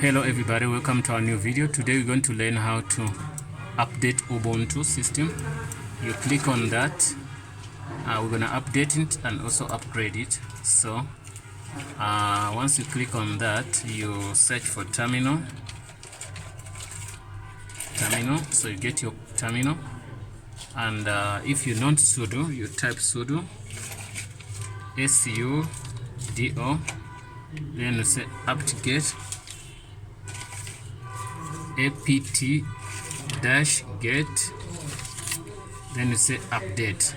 Hello everybody, welcome to our new video. Today we're going to learn how to update Ubuntu system. You click on that, we're going to update it and also upgrade it. So once you click on that, you search for terminal. So you get your terminal, and if you don't sudo, you type sudo sudo, then you say apt-get apt-get, then you say update.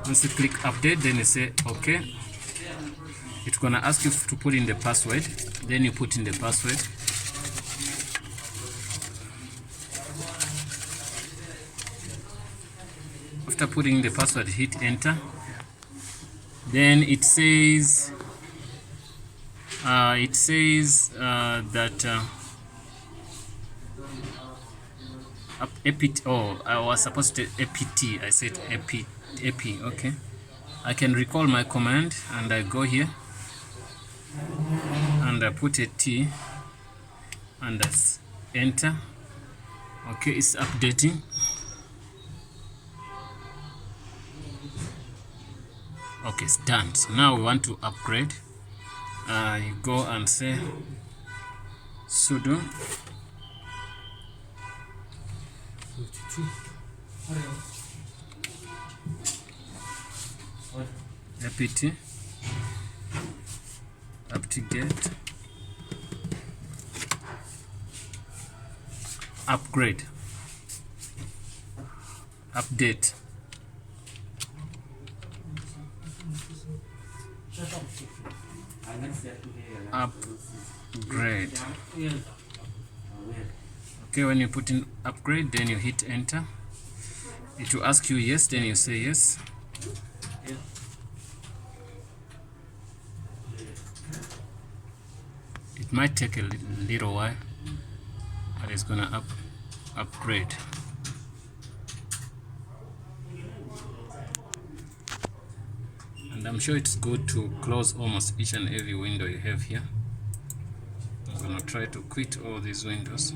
Once you click update, then you say okay. It's gonna ask you to put in the password, then you put in the password. After putting the password, hit enter. Then it says that apt. Oh, I was supposed to apt. I said apt. Okay. I can recall my command, and I go here and I put a T and that's enter. Okay, it's updating. Okay, it's done. So now we want to upgrade. You go and say sudo apt-get upgrade update. Upgrade. Okay, when you put in upgrade, then you hit enter. It will ask you yes, then you say yes. It might take a little while, but it's gonna upgrade. And I'm sure it's good to close almost each and every window you have here. I'm gonna try to quit all these windows.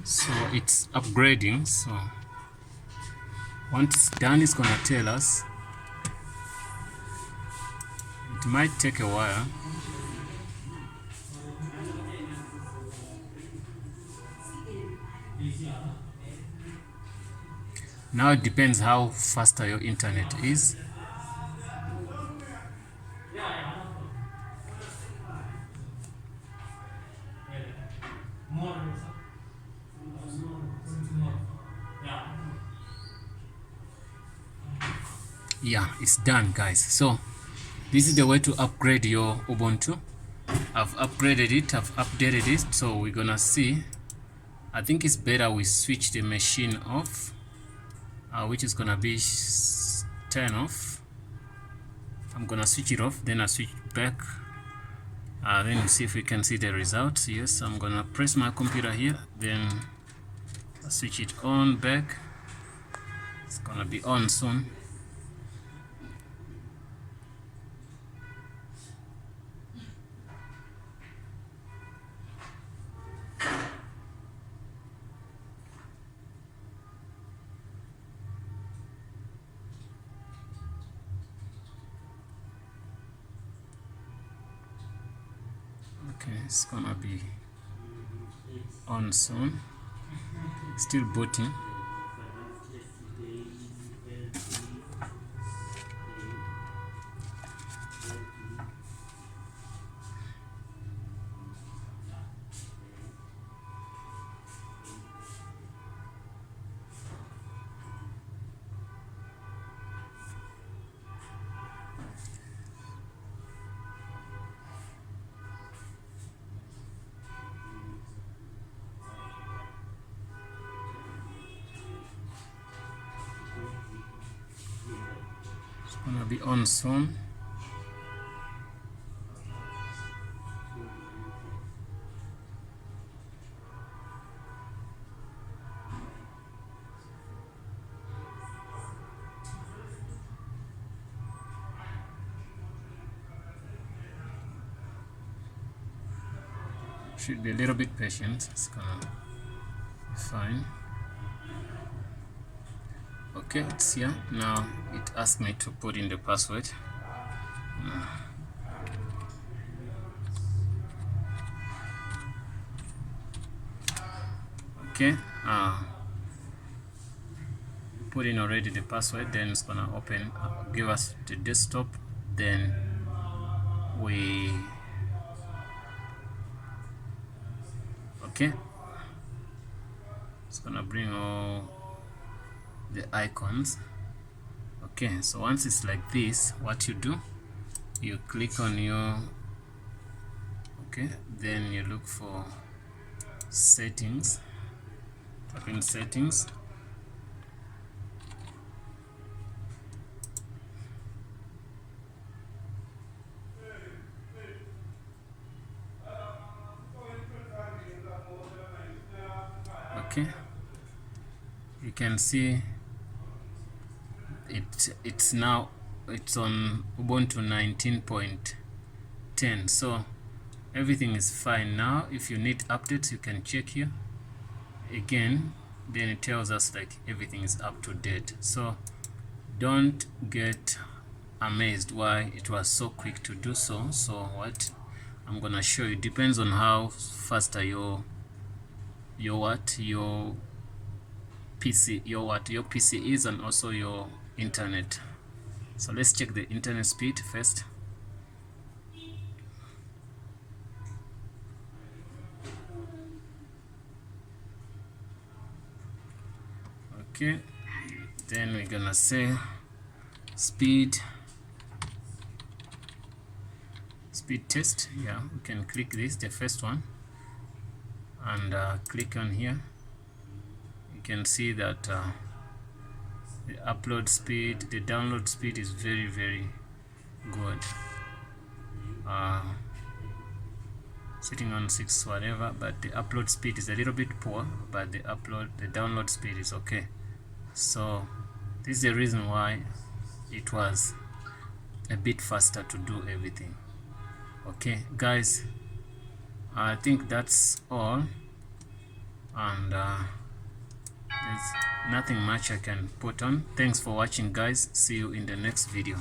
So it's upgrading. So once it's done, it's gonna tell us. It might take a while. Now it depends how faster your internet is. Yeah, it's done, guys. So this is the way to upgrade your Ubuntu. I've upgraded it, I've updated it. So we're gonna see. I think it's better we switch the machine off, which is gonna be 10 off. I'm gonna switch it off, then I switch back, then we'll see if we can see the results. Yes, I'm gonna press my computer here, then I switch it on back. It's gonna be on soon. Okay, it's gonna be on soon. Still booting. It's gonna be on soon. Should be a little bit patient. It's gonna be fine. Okay, it's here now. It asked me to put in the password. Okay, put in already the password. Then it's gonna open, give us the desktop. Then we okay. It's gonna bring all the icons. Okay, so once it's like this, what you do, you click on your then you look for settings. Type in settings. Okay, you can see it's now on Ubuntu 19.10, so everything is fine now. If you need updates, you can check here again, then it tells us like everything is up to date. So don't get amazed why it was so quick to do so. So what I'm gonna show you depends on how fast your PC is, and also your internet. So let's check the internet speed first. Okay, then we're gonna say speed test. Yeah, we can click this, the first one, and click on here. You can see that the upload speed, the download speed is very, very good. Sitting on 6 whatever, but the upload speed is a little bit poor, but the download speed is okay. So this is the reason why it was a bit faster to do everything. Okay guys, I think that's all, and there's nothing much I can put on. Thanks for watching guys. See you in the next video.